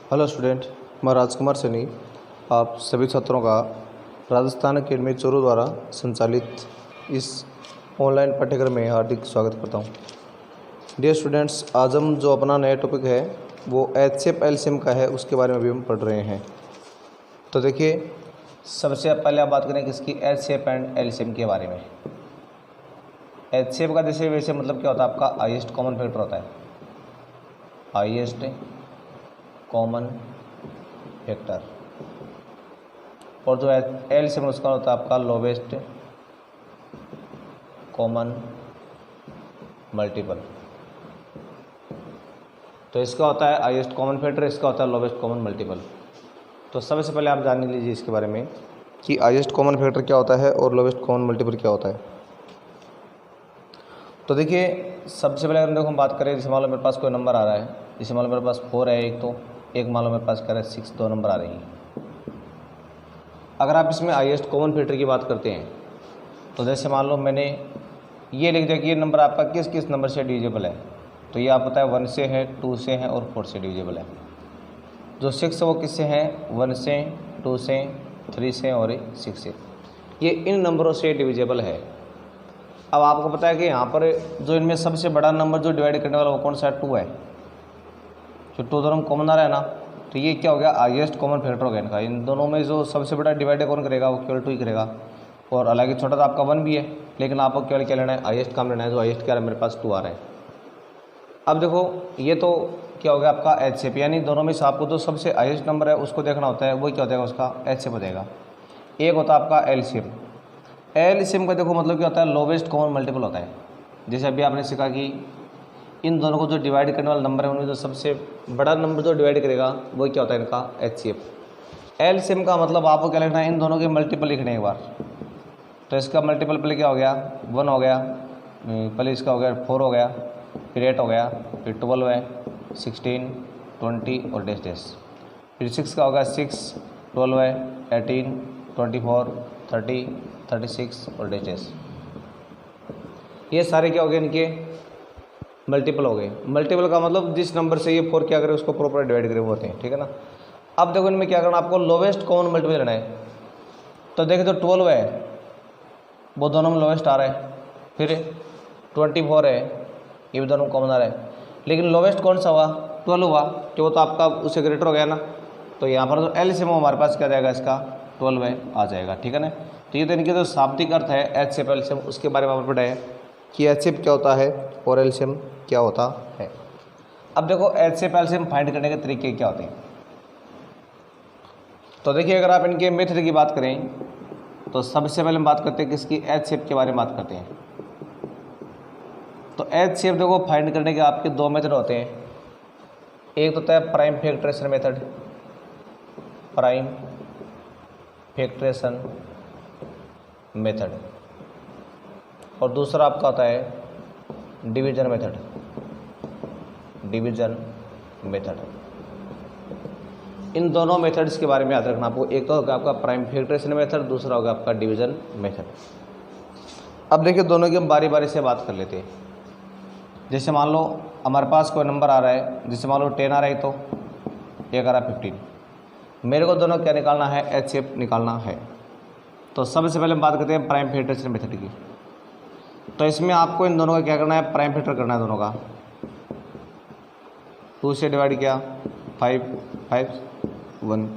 Hello student, मैं राजकुमार सैनी आप सभी छात्रों का राजस्थान अकेडमी चूरू द्वारा संचालित इस ऑनलाइन पाठ्यक्रम में हार्दिक स्वागत करता हूं। डियर स्टूडेंट्स, आज हम जो अपना नया टॉपिक है वो एचसीएफ एलसीएम का है, उसके बारे में अभी हम पढ़ रहे हैं। तो देखिए, सबसे पहले आप बात करें किसकी, एचसीएफ एंड एलसीएम के बारे में। एचसीएफ का जैसे वैसे मतलब क्या होता है, आपका हाईएस्ट कॉमन फैक्टर होता है, हाईएस्ट कॉमन फैक्टर। और जो एलसीएम उसका होता है आपका लोवेस्ट कॉमन मल्टीपल। तो इसका होता है हाईएस्ट कॉमन फैक्टर, इसका होता है लोवेस्ट कॉमन मल्टीपल। तो सबसे पहले आप जान लीजिए इसके बारे में कि हाईएस्ट कॉमन फैक्टर क्या होता है और लोवेस्ट कॉमन मल्टीपल क्या होता है। तो देखिए, सबसे पहले अगर देखो हम बात करें, जैसे मान लो मेरे पास कोई नंबर आ रहा है, जैसे मान लो मेरे पास 4 है एक मान लो मेरे पास कह रहा है 6, 2 नंबर आ रही हैं। अगर आप इसमें हाईएस्ट कॉमन फैक्टर की बात करते हैं तो जैसे मान लो मैंने ये लिख दिया कि ये नंबर आपका किस किस नंबर से डिविजिबल है, तो ये आप पता है 1 से है, 2 से है और 4 से डिविजिबल है। जो 6 है वो किससे है, 1 से, 2 से, 3 से और 6 से। ये इन नंबरों से डिविजिबल है। अब आपको पता है कि यहाँ पर जो इनमें सबसे बड़ा नंबर जो डिवाइड करने वाला वो कौन सा है, 2 है। जो 2 दोनों कॉमन आ रहा है ना, तो ये क्या हो गया, हाईएस्ट कॉमन फैक्टर हो गया इनका। इन दोनों में जो सबसे बड़ा डिवाइड कौन करेगा, वो केवल 2 ही करेगा। और हालांकि छोटा तो आपका 1 भी है, लेकिन आपको केवल क्या लेना है, हाईएस्ट काम लेना है। जो हाईएस्ट क्या है, मेरे पास 2 आ रहा है। अब देखो, ये तो क्या हो गया आपका एचसीएफ, यानी दोनों में से आपको जो सबसे हाईएस्ट नंबर है उसको देखना होता है, वो क्या हो जाएगा, उसका एचसीएफ हो जाएगा। एक होता है आपका एलसीएम। एलसीएम का देखो मतलब क्या होता है, लोवेस्ट कॉमन मल्टीपल होता है। जैसे अभी आपने सीखा कि इन दोनों को जो डिवाइड करने वाला नंबर है, उनमें जो सबसे बड़ा नंबर जो डिवाइड करेगा वो क्या होता है, इनका एचसीएफ। एलसीएम का मतलब आपको क्या लिखना है, इन दोनों के मल्टीपल लिखने एक बार। तो इसका मल्टीपल पहले क्या हो गया, 1 हो गया, पहले इसका हो गया 4 हो गया, फिर 8 हो गया, फिर 12 है, 16, 20 और डैश डैश। फिर 6 का होगा 6, 12 है, 18, 24, 30, 36 और डैश डैश। ये सारे क्या हो गए, इनके मल्टीपल हो गए। मल्टीपल का मतलब जिस नंबर से ये 4 क्या करें, उसको प्रॉपर डिवाइड करें, वो होते हैं, ठीक है ना। अब देखो इनमें क्या करना, आपको लोवेस्ट कॉमन मल्टीपल लेना है। तो देखिए, जो 12 है वो दोनों में लोवेस्ट आ रहा है, फिर 24 है, ये भी दोनों कॉमन आ रहा है, लेकिन लोवेस्ट कौन सा हुआ, 12 हुआ, कि वो तो आपका उससे ग्रेटर हो गया ना। तो यहाँ पर जो एलसीएम हमारे पास क्या जाएगा, इसका 12 आ जाएगा, ठीक है ना। तो ये तो इनके जो शाब्दिक अर्थ है एचसीएफ एलसीएम, उसके बारे में आपने पढ़ा है कि एचसीएफ क्या होता है और एलसीएम क्या होता है। अब देखो, एचसीएफ एलसीएम फाइंड करने के तरीके क्या होते हैं। तो देखिए, अगर आप इनके मेथड की बात करें तो सबसे पहले हम बात करते हैं किसकी, एचसीएफ के बारे में बात करते हैं। तो एचसीएफ देखो फाइंड करने के आपके 2 मेथड होते हैं। एक तो होता है prime factorisation method, prime factorisation method, और दूसरा आपका होता है डिवीजन मेथड, डिवीजन मेथड। इन दोनों मेथड्स के बारे में याद रखना आपको। एक तो होगा आपका प्राइम फैक्टरेशन मेथड, दूसरा होगा आपका डिवीजन मेथड। अब देखिए, दोनों की हम बारी बारी से बात कर लेते हैं। जैसे मान लो हमारे पास कोई नंबर आ रहा है, जैसे मान लो 10 आ रहा है, तो एक आ रहा है 15। मेरे को दोनों क्या निकालना है, एचसीएफ निकालना है। तो सबसे पहले हम बात करते हैं प्राइम फैक्टरेशन मेथड की। तो इसमें आपको इन दोनों का क्या करना है, प्राइम फैक्टर करना है दोनों का। 2 से डिवाइड किया 5, 5, 1।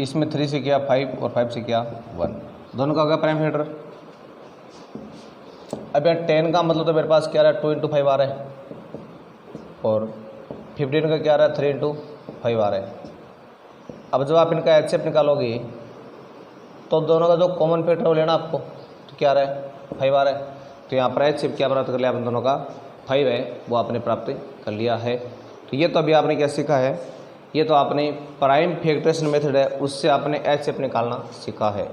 इसमें 3 से किया 5 और 5 से किया 1। दोनों का हो गया प्राइम फैक्टर। अब यहाँ 10 का मतलब तो मेरे पास क्या आ रहा है, 2 × 5 आ रहा है, और 15 का क्या आ रहा है, 3 × 5 आ रहा है। अब जब आप इनका एचसीएफ निकालोगे तो दोनों का जो कॉमन फैक्टर वो लेना आपको, तो क्या आ रहा है, 5 आ रहा है। तो यहाँ पर एचसीएफ क्या प्राप्त कर लिया आपने, दोनों का 5 है वो आपने प्राप्त कर लिया है। तो ये तो अभी आपने क्या सीखा है, ये तो आपने प्राइम फैक्टरेशन मेथड है, उससे आपने एचसीएफ निकालना सीखा है।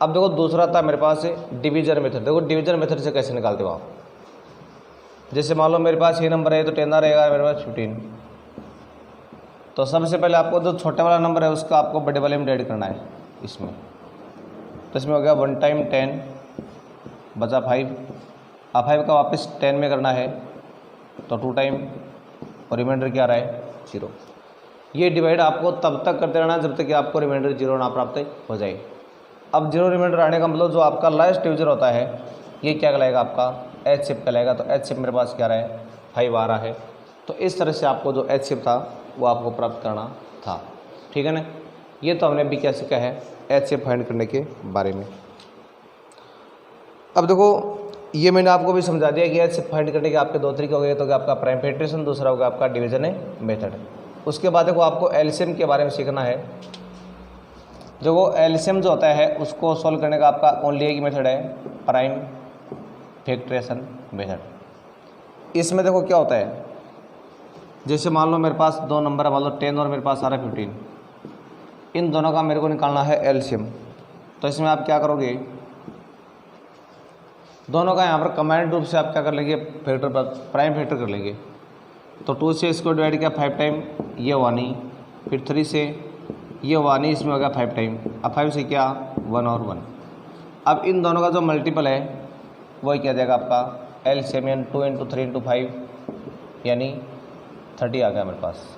अब देखो, दूसरा था मेरे पास डिवीजन मेथड। देखो डिवीजन मेथड से कैसे निकालते हो आप। जैसे मान लो मेरे पास ये नंबर है, तो 10 रहेगा, मेरे पास 15। तो सबसे पहले आपको जो छोटे वाला नंबर है उसका आपको बड़े वाले में डिवाइड करना है इसमें। तो इसमें हो गया 1 टाइम 10 बचा 5। अब 5 का वापस 10 में करना है, तो 2 टाइम, और रिमाइंडर क्या आ रहा है 0। ये डिवाइड आपको तब तक करते रहना जब तक कि आपको रिमाइंडर 0 ना प्राप्त हो जाए। अब 0 रिमाइंडर आने का मतलब जो आपका लास्ट यूजर होता है ये क्या कहलाएगा, आपका एच शिफ्ट कहलाएगा। तो एच शिफ्ट मेरे पास क्या रहा है, 5 आ रहा है। तो इस तरह से आपको जो एच शिफ्ट था वो आपको प्राप्त करना था, ठीक है ना। ये तो हमने अभी क्या सीखा है एच शिफ्ट फाइंड करने के बारे में। अब देखो ये मैंने आपको भी समझा दिया कि एच शिफ्ट फाइंड करने के आपके दो तरीके हो गए, तो आपका प्राइम पेट्रेशन, दूसरा होगा आपका डिवीजन मेथड। उसके बाद देखो आपको एलसीएम के बारे में सीखना है। जो वो एलसीएम जो होता है उसको सॉल्व करने का आपका ओनली एक मेथड है, प्राइम फैक्टराइजेशन मेथड। इसमें देखो क्या होता है, जैसे मान लो मेरे पास दो नंबर है, मान लो 10 और मेरे पास आ रहा है 15, इन दोनों का मेरे को निकालना है एलसीएम। तो इसमें आप क्या करोगे, दोनों का यहाँ पर कम्बाइंड रूप से आप क्या कर लेंगे, फैक्टर प्राइम फैक्टर कर लेंगे। तो 2 से इसको डिवाइड किया 5 टाइम, ये 1 ही, फिर 3 से ये 1 ही, इसमें हो गया 5 टाइम, अब 5 से क्या 1 और 1। अब इन दोनों का जो मल्टीपल है वही क्या जाएगा आपका एलसीएम, 2 × 3 × 5 यानी 30 आ गया मेरे पास।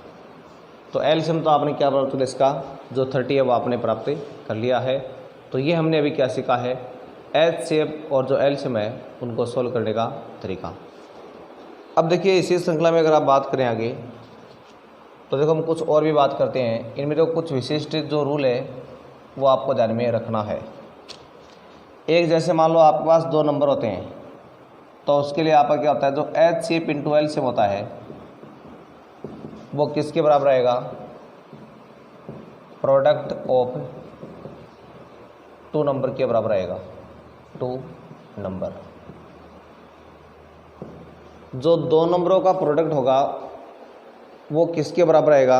तो एलसीएम तो आपने क्या प्राप्त किया, इसका जो 30 है वो आपने प्राप्त कर लिया है। तो ये हमने अभी क्या सीखा है, एचसीएफ और जो एलसीएम है उनको सोल्व करने का तरीका। अब देखिए इसी श्रृंखला में अगर आप बात करें आगे, तो देखो हम कुछ और भी बात करते हैं। इनमें तो कुछ विशिष्ट जो रूल है वो आपको ध्यान में रखना है। एक जैसे मान लो आपके पास दो नंबर होते हैं, तो उसके लिए आपका क्या होता है, जो एचसीएफ × एलसीएम होता है वो किसके बराबर आएगा, प्रोडक्ट ऑफ 2 नंबर के बराबर आएगा। 2 नंबर, जो दो नंबरों का प्रोडक्ट होगा वो किसके बराबर आएगा,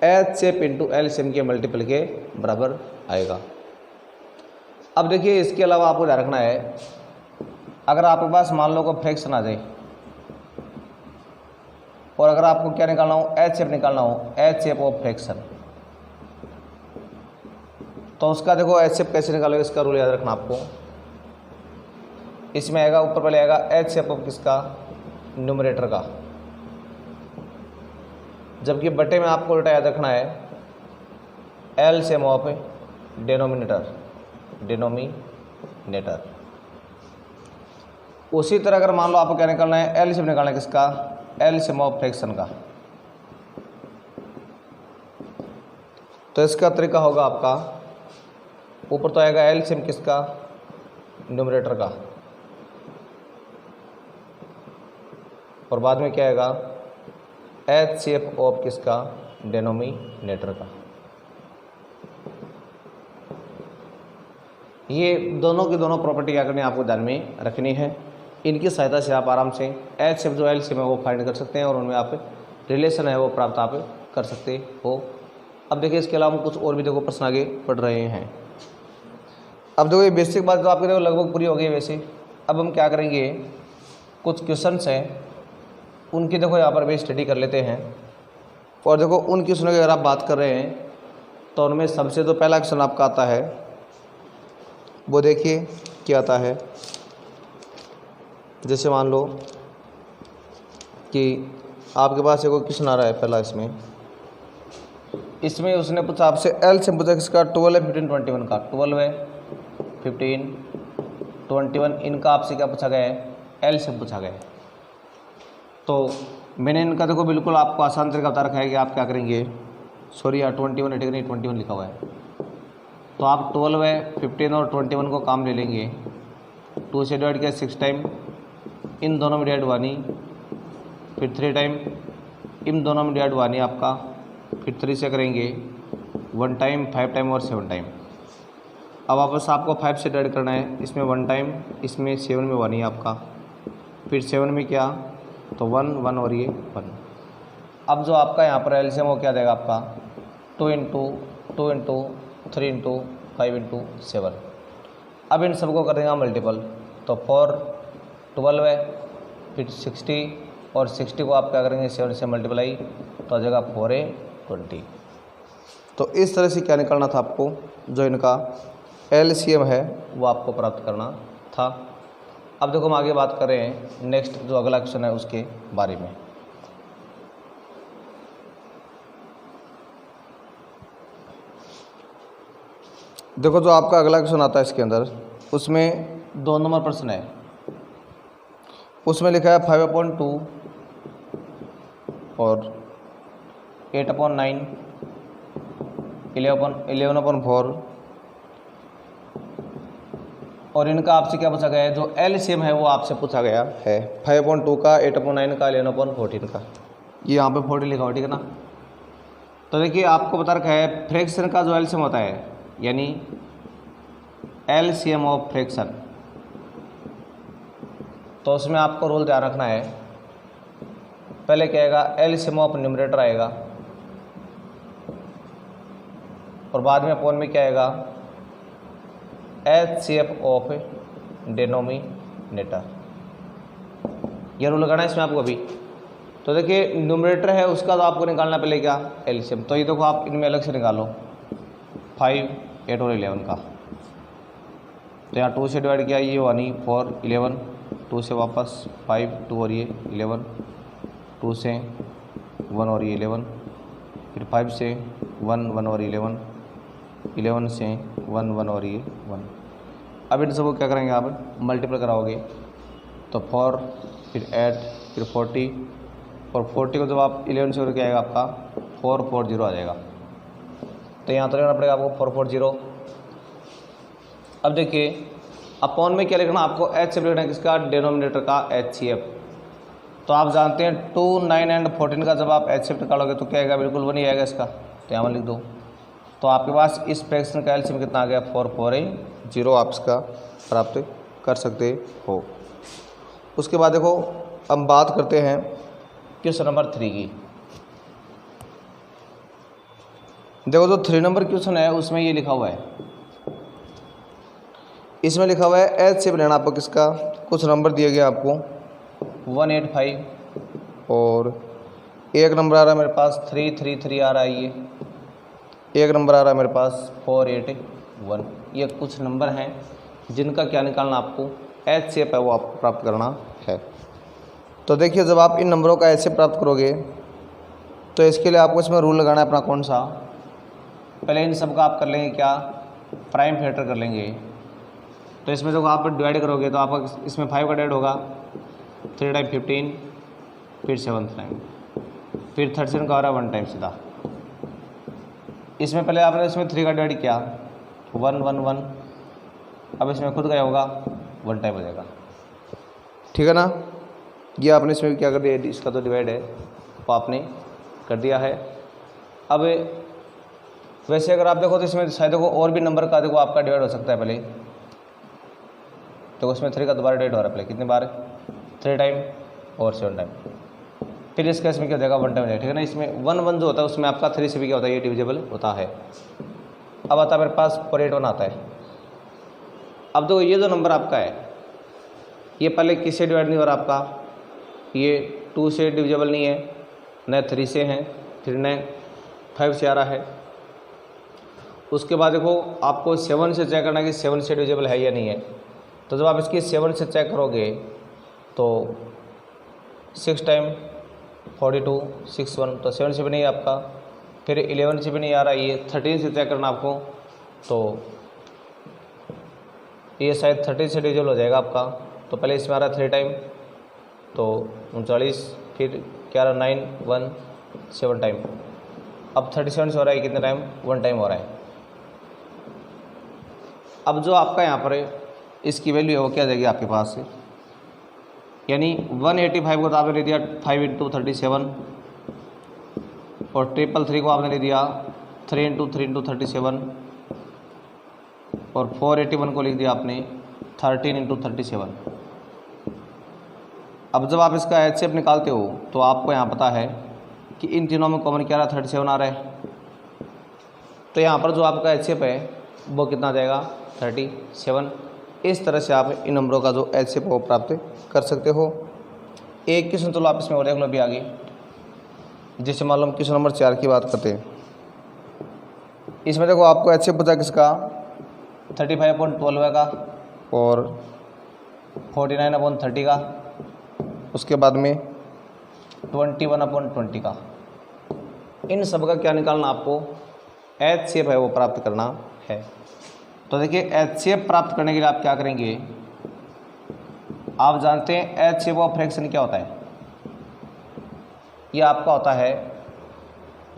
एचसीएफ × एलसीएम के मल्टीपल के बराबर आएगा। अब देखिए इसके अलावा आपको ध्यान रखना है, अगर आपके पास मान लो को फ्रैक्शन आ जाए और अगर आपको क्या निकालना हो, एचसीएफ निकालना हो, एचसीएफ ऑफ फ्रैक्शन, तो उसका देखो एचसीएफ कैसे निकालोगे, इसका रूल याद रखना आपको। इसमें आएगा ऊपर पहले आएगा एचसीएफ ऑफ किसका, न्यूमरेटर का, जबकि बटे में आपको उल्टा याद रखना है एलसीएम ऑफ डिनोमिनेटर। उसी तरह अगर मान लो आपको क्या निकालना है, एलसीएम निकालना है किसका, एलसीएम ऑफ फ्रैक्शन का। तो इसका तरीका होगा आपका, ऊपर तो आएगा एलसीएम किसका, न्यूमरेटर का, और बाद में क्या आएगा एचसीएफ ऑफ किसका, डिनोमिनेटर का। ये दोनों की दोनों प्रॉपर्टी क्या करनी है, आपको ध्यान में रखनी है। इनकी सहायता से आप आराम से एचसीएफ जो एलसीएम है वो फाइंड कर सकते हैं और उनमें आप रिलेशन है वो प्राप्त आप कर सकते हो। अब देखिए इसके अलावा हम कुछ और भी देखो प्रश्न आगे पढ़ रहे हैं। अब देखो ये बेसिक बात तो आपकी देखो लगभग पूरी हो गई वैसे। अब हम क्या करेंगे, कुछ क्वेश्चंस हैं उनकी देखो यहाँ पर भी स्टडी कर लेते हैं। और देखो उन क्वेश्चनों की अगर आप बात कर रहे हैं तो उनमें सबसे जो पहला क्वेश्चन आपका आता है वो देखिए क्या आता है। जैसे मान लो कि आपके पास एक क्वेश्चन आ रहा है पहला, इसमें उसने पूछा आपसे एलसीएम पूछा किसका, 12 है 15 21 का, 12 है 15 21, इनका आपसे क्या पूछा गया है, एलसीएम पूछा गया है। तो मैंने इनका देखो बिल्कुल आपको आसान तरीका बता रखा है कि आप क्या करेंगे, सॉरी यार 21 है, ठीक नहीं 21 लिखा हुआ है। तो आप 12 है 15 और 21 को काम ले लेंगे, 2 से डिवाइड किया 6 टाइम, इन दोनों में डिवाइड 1 ही, फिर 3 टाइम, इन दोनों में डिवाइड 1 ही आपका, फिर 3 से करेंगे 1 टाइम, 5 टाइम और 7 टाइम। अब वापस आपको 5 से डिवाइड करना है, इसमें 1 टाइम, इसमें 7 में 1 ही आपका, फिर 7 में क्या, तो 1 1 और ये 1। अब जो आपका यहाँ पर एलसीएम वो क्या देगा आपका, 2 × 2 × 3 × 5 × 7। अब इन सबको कर देंगे मल्टीपल, तो 4 12 है, फिर 60 और 60 को आप क्या करेंगे 7 से मल्टीप्लाई, तो आ जाएगा 4 है 20। तो इस तरह से क्या निकालना था आपको, जो इनका एलसीएम है वो आपको प्राप्त करना था। अब देखो हम आगे बात कर रहे हैं नेक्स्ट जो अगला क्वेश्चन है उसके बारे में। देखो जो आपका अगला क्वेश्चन आता है इसके अंदर, उसमें 2 नंबर प्रश्न है। उसमें लिखा है 5/2 और 8/9, 11/4 और इनका आपसे क्या पूछा गया है, जो एलसीएम है वो आपसे पूछा गया है 5/2 का, 8/9 का, 11/14 का। ये यहाँ पे 40 लिखा हुआ, ठीक है ना। तो देखिए आपको बता रखा है फ्रैक्शन का जो एलसीएम होता है, यानी एलसीएम ऑफ फ्रैक्शन, तो उसमें आपको रूल ध्यान रखना है। पहले क्या आएगा, एलसीएम ऑफ न्यूमरेटर आएगा और बाद में अपॉन में क्या आएगा, एचसीएफ ऑफ डिनोमिनेटर। यह रूल लगाना है इसमें आपको अभी। तो देखिए न्यूमरेटर है उसका तो आपको निकालना पहले क्या, एलसीएम। तो ये देखो आप इनमें अलग से निकालो 5, 8 और 11 का। तो यहाँ 2 से डिवाइड किया, ये 1 4 11, 2 से वापस 5 2 और ये 11, 2 से 1 और ये 11, फिर 5 से 1 1 और 11, 11 से 1 1 और ये 1। अब इन सबको क्या करेंगे आप, मल्टीप्लाई कराओगे तो 4 फिर 8 फिर 40 और 40 को जब आप 11 से क्या आएगा आपका 440 आ जाएगा। तो यहाँ तो लिखना पड़ेगा आपको 440। अब देखिए अपॉन में क्या लिखना आपको, एच लिखना है किसका, डिनोमिनेटर का एचसीएफ। तो आप जानते हैं 2 9 एंड 14 का जब आप एचसीएफ निकालोगे तो क्या आएगा, बिल्कुल 1 ही आएगा इसका। तो यहाँ लिख दो। तो आपके पास इस फ्रैक्शन का एलसीएम कितना आ गया, 440 आप इसका प्राप्त कर सकते हो। उसके बाद देखो हम बात करते हैं क्वेश्चन नंबर 3 की। देखो जो 3 नंबर क्वेश्चन है उसमें ये लिखा हुआ है, इसमें लिखा हुआ है एचसीएफ लेना आपको किसका, कुछ नंबर दिए गए आपको 185 और एक नंबर आ रहा है मेरे पास 333 आ रहा है, ये एक नंबर आ रहा है मेरे पास 481। ये कुछ नंबर हैं जिनका क्या निकालना आपको, एचसीएफ है वो आपको प्राप्त करना है। तो देखिए जब आप इन नंबरों का एचसीएफ प्राप्त करोगे तो इसके लिए आपको इसमें रूल लगाना है अपना कौन सा, पहले इन सब का आप कर लेंगे क्या, प्राइम फैक्टर कर लेंगे। तो इसमें जब आप डिवाइड करोगे तो आपका इसमें 5 का डिवाइड होगा, 3 टाइम 15, फिर 7 टाइम, फिर 37 का हो रहा है 1 टाइम सीधा। इसमें पहले आपने इसमें 3 का डिवाइड किया 1 1 1, अब इसमें खुद का होगा 1 टाइम हो जाएगा, ठीक है ना। ये आपने इसमें क्या कर दिया, इसका तो डिवाइड है वो आपने कर दिया है। अब वैसे अगर आप देखो तो इसमें शायद देखो और भी नंबर का देखो आपका डिवाइड हो सकता है। पहले तो उसमें 3 का दोबारा डिवाइड हो रहा है, पहले कितने बार, 3 टाइम और 7 टाइम, फिर इसका इसमें क्या हो जाएगा 1 टाइम हो जाएगा, ठीक है ना। इसमें 1 1 जो होता है उसमें आपका 3 से भी क्या होता है, ये डिविजिबल होता है। अब आता है मेरे पास 481 आता है। अब देखो ये जो नंबर आपका है ये पहले किससे डिवाइड नहीं हो रहा आपका, ये 2 से डिविजिबल नहीं है, न 3 से है, फिर न 5 से आ रहा है। उसके बाद देखो आपको 7 से चेक करना है कि 7 से डिविजिबल है या नहीं है। तो जब आप इसकी 7 से चेक करोगे तो 6 टाइम 42 6 1, तो 7 से भी नहीं है आपका, फिर 11 से भी नहीं आ रहा, ये 13 से चेक करना आपको, तो ये शायद 13 से डिविजिबल हो जाएगा आपका। तो पहले इसमें आ रहा है 3 टाइम, तो 39, फिर क्या रहा 9 1 7 टाइम, अब 37 से हो रहा है कितने टाइम, 1 टाइम हो रहा है। अब जो आपका यहाँ पर इसकी वैल्यू है वो क्या जाएगी आपके पास, यानी 185 को तो आपने ले दिया 5 × 37 और 333 को आपने ले दिया 3 × 3 × 37 और 481 को लिख दिया आपने 13 × 37। अब जब आप इसका एचसीएफ निकालते हो तो आपको यहाँ पता है कि इन तीनों में कॉमन क्या आ रहा है, 37 आ रहा है। तो यहाँ पर जो आपका एचसीएफ है वो कितना आ जाएगा, 37। इस तरह से आप इन नंबरों का जो एचसीएफ वो प्राप्त कर सकते हो। एक क्वेश्चन चलो आप इसमें और देख लो भी आगे, जैसे मान लो हम क्वेश्चन नंबर 4 की बात करते हैं। इसमें देखो आपको एचसीएफ पता किसका, 35/12 का और 49/30 का, उसके बाद में 21/20 का। इन सब का क्या निकालना आपको, एचसीएफ है वो प्राप्त करना है। तो देखिए HCF प्राप्त करने के लिए आप क्या करेंगे, आप जानते हैं HCF ऑफ फ्रैक्शन क्या होता है, ये आपका होता है,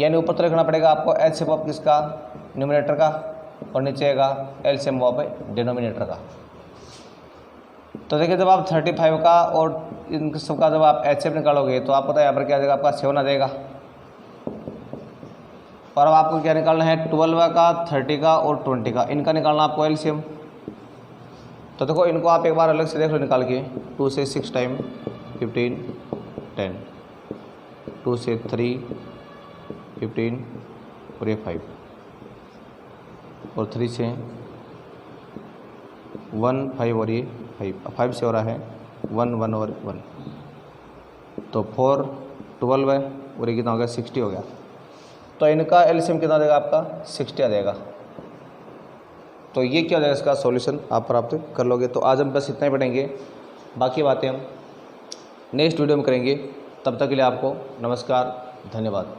यानी ऊपर तो लिखना पड़ेगा आपको HCF ऑफ किसका, न्यूमरेटर का, और नीचे आएगा LCM ऑफ डिनोमिनेटर का। तो देखिए जब आप 35 का और इन सब का जब आप HCF निकालोगे तो आपको तो यहाँ पर क्या आ जाएगा, आपका 7 आ जाएगा। और अब आपको क्या निकालना है, 12 का, 30 का और 20 का, इनका निकालना आपको LCM। तो देखो इनको आप एक बार अलग से देख लो निकाल के, 2 से 6 टाइम 15 10, 2 से 3 15 और ये 5, और 3 से 1 5 और ये 5 से हो रहा है 1 1 और 1, तो 4 12 है और ये कितना हो गया, 60 हो गया। तो इनका LCM कितना देगा आपका, 60 आ जाएगा। तो ये क्या हो जाएगा, इसका सॉल्यूशन आप प्राप्त कर लोगे। तो आज हम बस इतना ही पढ़ेंगे, बाकी बातें हम नेक्स्ट वीडियो में करेंगे। तब तक के लिए आपको नमस्कार, धन्यवाद।